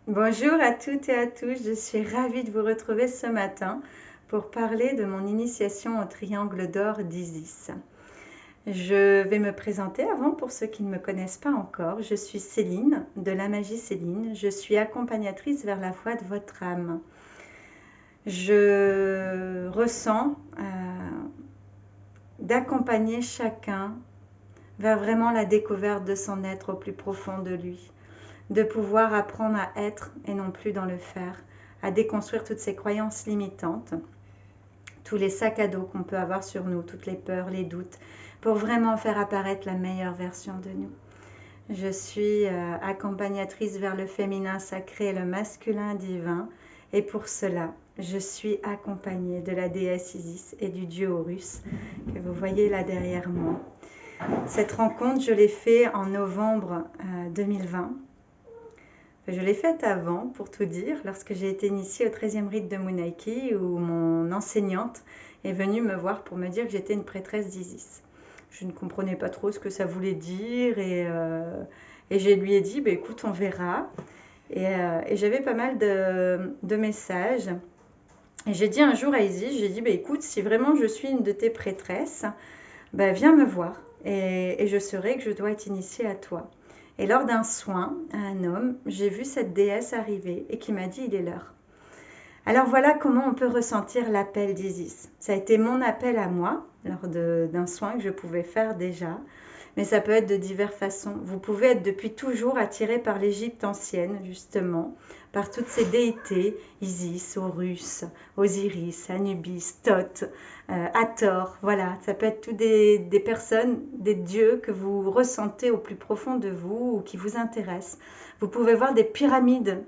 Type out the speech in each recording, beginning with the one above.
Bonjour à toutes et à tous, je suis ravie de vous retrouver ce matin pour parler de mon initiation au triangle d'or d'Isis. Je vais me présenter avant pour ceux qui ne me connaissent pas encore. Je suis Céline de la magie Céline, je suis accompagnatrice vers la voie de votre âme. Je ressens d'accompagner chacun vers vraiment la découverte de son être au plus profond de lui. De pouvoir apprendre à être et non plus dans le faire, à déconstruire toutes ces croyances limitantes, tous les sacs à dos qu'on peut avoir sur nous, toutes les peurs, les doutes, pour vraiment faire apparaître la meilleure version de nous. Je suis accompagnatrice vers le féminin sacré et le masculin divin, et pour cela, je suis accompagnée de la déesse Isis et du dieu Horus, que vous voyez là derrière moi. Cette rencontre, je l'ai faite en novembre 2020. Je l'ai faite avant, pour tout dire, lorsque j'ai été initiée au 13e rite de Munaiki, où mon enseignante est venue me voir pour me dire que j'étais une prêtresse d'Isis. Je ne comprenais pas trop ce que ça voulait dire et je lui ai dit, écoute, on verra. Et j'avais pas mal de messages. Et j'ai dit un jour à Isis, j'ai dit, écoute, si vraiment je suis une de tes prêtresses, viens me voir et je saurai que je dois être initiée à toi. Et lors d'un soin à un homme, j'ai vu cette déesse arriver et qui m'a dit « il est l'heure ». Alors voilà comment on peut ressentir l'appel d'Isis. Ça a été mon appel à moi lors d'un soin que je pouvais faire déjà, mais ça peut être de diverses façons. Vous pouvez être depuis toujours attiré par l'Égypte ancienne, justement, par toutes ces déités, Isis, Horus, Osiris, Anubis, Thoth, Hathor, voilà, ça peut être toutes des personnes, des dieux que vous ressentez au plus profond de vous ou qui vous intéressent. Vous pouvez voir des pyramides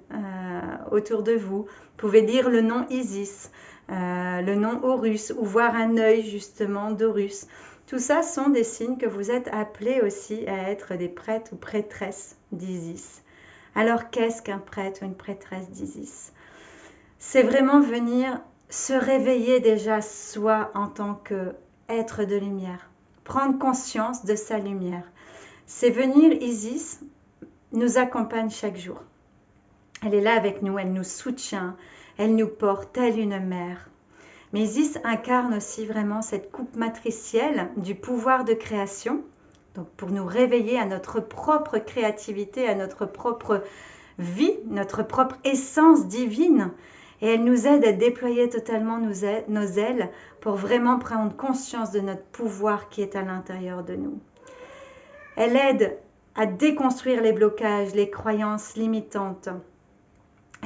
autour de vous, vous pouvez lire le nom Isis, le nom Horus ou voir un œil justement d'Horus. Tout ça sont des signes que vous êtes appelés aussi à être des prêtres ou prêtresses d'Isis. Alors qu'est-ce qu'un prêtre ou une prêtresse d'Isis? C'est vraiment venir se réveiller déjà soi en tant qu'être de lumière, prendre conscience de sa lumière. C'est venir, Isis nous accompagne chaque jour. Elle est là avec nous, elle nous soutient, elle nous porte telle une mère. Mais Isis incarne aussi vraiment cette coupe matricielle du pouvoir de création, donc pour nous réveiller à notre propre créativité, à notre propre vie, notre propre essence divine. Et elle nous aide à déployer totalement nos ailes pour vraiment prendre conscience de notre pouvoir qui est à l'intérieur de nous. Elle aide à déconstruire les blocages, les croyances limitantes.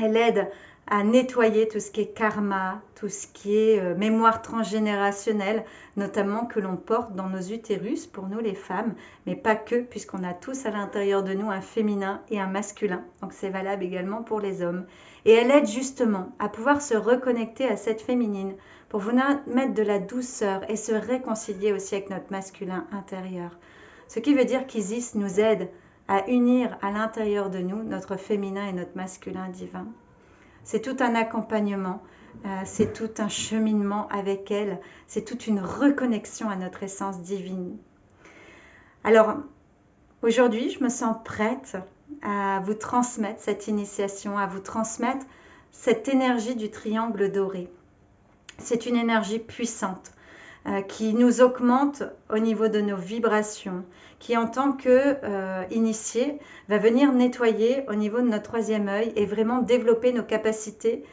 Elle aide à nettoyer tout ce qui est karma, tout ce qui est mémoire transgénérationnelle, notamment que l'on porte dans nos utérus pour nous les femmes, mais pas que, puisqu'on a tous à l'intérieur de nous un féminin et un masculin. Donc c'est valable également pour les hommes. Et elle aide justement à pouvoir se reconnecter à cette féminine pour vous mettre de la douceur et se réconcilier aussi avec notre masculin intérieur. Ce qui veut dire qu'Isis nous aide à unir à l'intérieur de nous notre féminin et notre masculin divin. C'est tout un accompagnement, c'est tout un cheminement avec elle, c'est toute une reconnexion à notre essence divine. Alors, aujourd'hui, je me sens prête à vous transmettre cette initiation, à vous transmettre cette énergie du triangle doré. C'est une énergie puissante qui nous augmente au niveau de nos vibrations, qui en tant qu'initié va venir nettoyer au niveau de notre troisième œil et vraiment développer nos capacités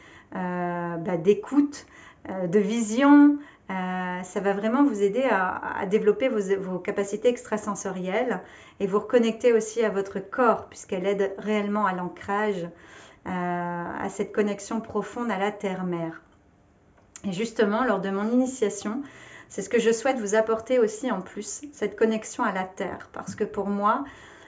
d'écoute, de vision. Ça va vraiment vous aider à développer vos capacités extrasensorielles et vous reconnecter aussi à votre corps puisqu'elle aide réellement à l'ancrage, à cette connexion profonde à la terre-mère. Et justement, lors de mon initiation, c'est ce que je souhaite vous apporter aussi en plus, cette connexion à la terre. Parce que pour moi,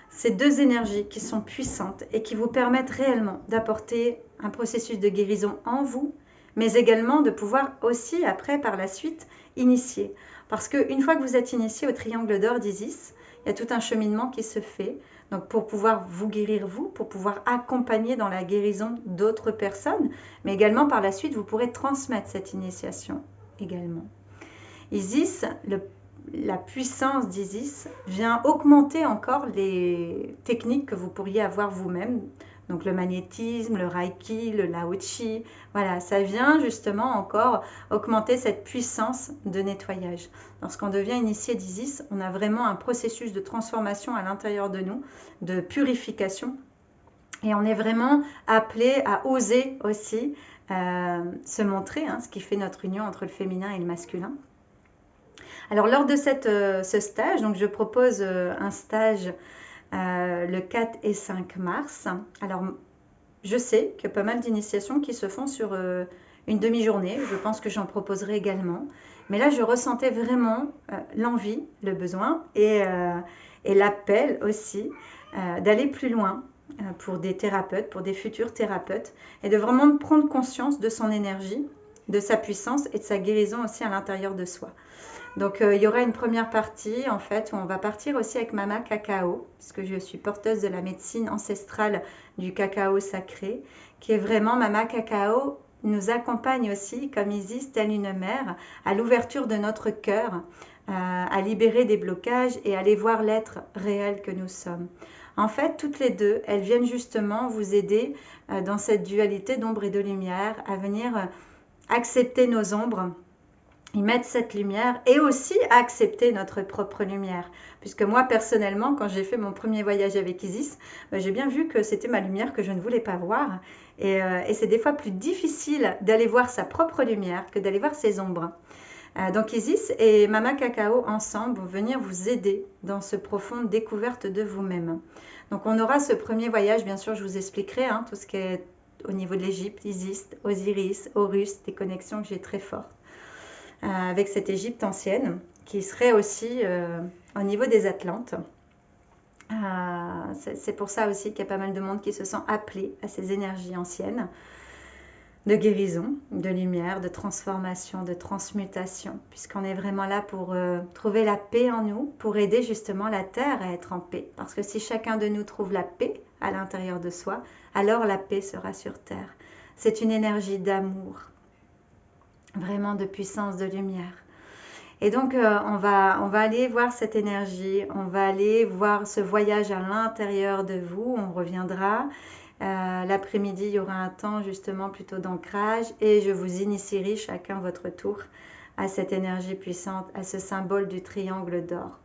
c'est deux énergies qui sont puissantes et qui vous permettent réellement d'apporter un processus de guérison en vous, mais également de pouvoir aussi, après, par la suite, initier. Parce qu'une fois que vous êtes initié au triangle d'or d'Isis, il y a tout un cheminement qui se fait. Donc pour pouvoir vous guérir vous, pour pouvoir accompagner dans la guérison d'autres personnes, mais également par la suite, vous pourrez transmettre cette initiation également. Isis, la puissance d'Isis vient augmenter encore les techniques que vous pourriez avoir vous-même Donc le magnétisme, le reiki, le lao-chi, voilà, ça vient justement encore augmenter cette puissance de nettoyage. Lorsqu'on devient initié d'Isis, on a vraiment un processus de transformation à l'intérieur de nous, de purification. Et on est vraiment appelé à oser aussi se montrer, ce qui fait notre union entre le féminin et le masculin. Alors lors de ce stage, donc je propose un stage le 4 et 5 mars. Alors je sais qu'il y a pas mal d'initiations qui se font sur une demi-journée. Je pense que j'en proposerai également. Mais là, je ressentais vraiment l'envie, le besoin et l'appel aussi d'aller plus loin pour des thérapeutes, pour des futurs thérapeutes, et de vraiment prendre conscience de son énergie, de sa puissance et de sa guérison aussi à l'intérieur de soi. Donc il y aura une première partie en fait où on va partir aussi avec Mama Cacao, puisque je suis porteuse de la médecine ancestrale du cacao sacré, qui est vraiment Mama Cacao nous accompagne aussi comme Isis, telle une mère, à l'ouverture de notre cœur, à libérer des blocages et à aller voir l'être réel que nous sommes. En fait, toutes les deux, elles viennent justement vous aider dans cette dualité d'ombre et de lumière, à venir accepter nos ombres, y mettre cette lumière et aussi accepter notre propre lumière. Puisque moi, personnellement, quand j'ai fait mon premier voyage avec Isis, j'ai bien vu que c'était ma lumière que je ne voulais pas voir. Et c'est des fois plus difficile d'aller voir sa propre lumière que d'aller voir ses ombres. Donc Isis et Mama Cacao ensemble vont venir vous aider dans ce profonde découverte de vous-même. Donc on aura ce premier voyage, bien sûr je vous expliquerai tout ce qui est au niveau de l'Égypte, Isis, Osiris, Horus, des connexions que j'ai très fortes avec cette Égypte ancienne qui serait aussi au niveau des Atlantes. C'est pour ça aussi qu'il y a pas mal de monde qui se sent appelé à ces énergies anciennes de guérison, de lumière, de transformation, de transmutation, puisqu'on est vraiment là pour trouver la paix en nous, pour aider justement la Terre à être en paix. Parce que si chacun de nous trouve la paix à l'intérieur de soi, alors la paix sera sur Terre. C'est une énergie d'amour, vraiment de puissance, de lumière. Et donc, on va aller voir cette énergie, on va aller voir ce voyage à l'intérieur de vous, on reviendra. L'après-midi, il y aura un temps justement plutôt d'ancrage et je vous initierai chacun votre tour à cette énergie puissante, à ce symbole du triangle d'or.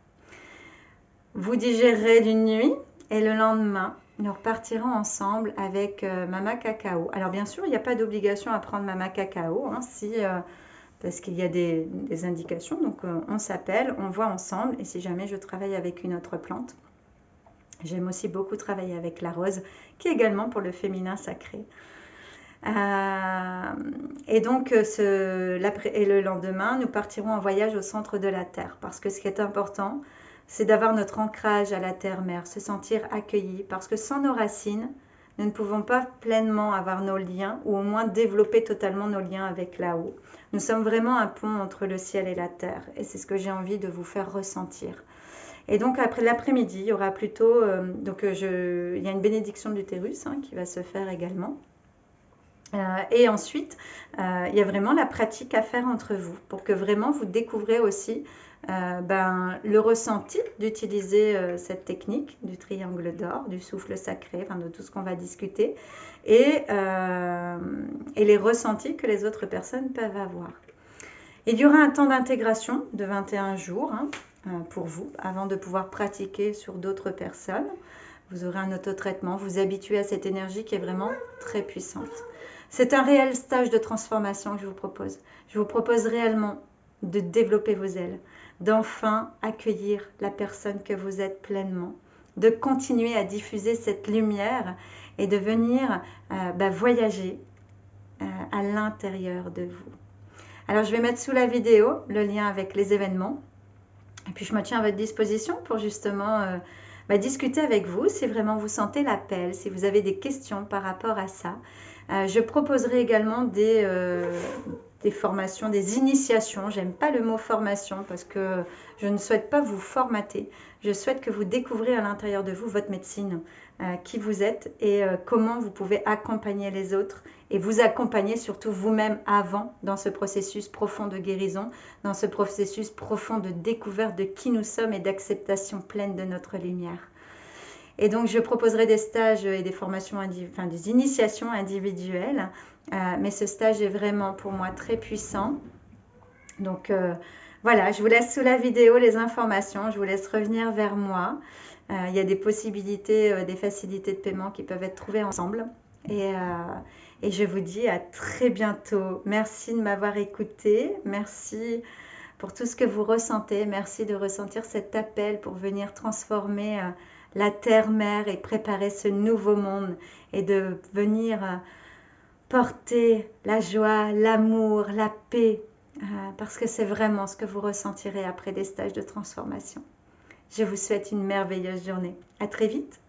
Vous digérerez d'une nuit et le lendemain, nous repartirons ensemble avec Mama Cacao. Alors bien sûr, il n'y a pas d'obligation à prendre Mama Cacao, parce qu'il y a des indications. Donc on s'appelle, on voit ensemble et si jamais je travaille avec une autre plante. J'aime aussi beaucoup travailler avec la rose, qui est également pour le féminin sacré. Et donc, le lendemain, nous partirons en voyage au centre de la Terre. Parce que ce qui est important, c'est d'avoir notre ancrage à la Terre-Mère, se sentir accueilli. Parce que sans nos racines, nous ne pouvons pas pleinement avoir nos liens, ou au moins développer totalement nos liens avec là-haut. Nous sommes vraiment un pont entre le ciel et la Terre. Et c'est ce que j'ai envie de vous faire ressentir. Et donc après l'après-midi, il y aura plutôt, il y a une bénédiction de l'utérus qui va se faire également. Et ensuite, il y a vraiment la pratique à faire entre vous pour que vraiment vous découvrez aussi le ressenti d'utiliser cette technique du triangle d'or, du souffle sacré, de tout ce qu'on va discuter et les ressentis que les autres personnes peuvent avoir. Il y aura un temps d'intégration de 21 jours pour vous, avant de pouvoir pratiquer sur d'autres personnes. Vous aurez un autotraitement, vous habituez à cette énergie qui est vraiment très puissante. C'est un réel stage de transformation que je vous propose. Je vous propose réellement de développer vos ailes, d'enfin accueillir la personne que vous êtes pleinement, de continuer à diffuser cette lumière et de venir voyager à l'intérieur de vous. Alors je vais mettre sous la vidéo le lien avec les événements. Et puis je me tiens à votre disposition pour justement discuter avec vous si vraiment vous sentez l'appel, si vous avez des questions par rapport à ça. Je proposerai également des formations, des initiations. J'aime pas le mot formation parce que je ne souhaite pas vous formater. Je souhaite que vous découvrez à l'intérieur de vous votre médecine, qui vous êtes et comment vous pouvez accompagner les autres et vous accompagner surtout vous-même avant dans ce processus profond de guérison, dans ce processus profond de découverte de qui nous sommes et d'acceptation pleine de notre lumière. Et donc, je proposerai des stages et des formations, enfin des initiations individuelles. Mais ce stage est vraiment pour moi très puissant. Donc, voilà, je vous laisse sous la vidéo les informations. Je vous laisse revenir vers moi. Il y a des possibilités, des facilités de paiement qui peuvent être trouvées ensemble. Et je vous dis à très bientôt. Merci de m'avoir écouté. Merci pour tout ce que vous ressentez. Merci de ressentir cet appel pour venir transformer la terre-mère et préparer ce nouveau monde et de venir porter la joie, l'amour, la paix, parce que c'est vraiment ce que vous ressentirez après des stages de transformation. Je vous souhaite une merveilleuse journée. À très vite.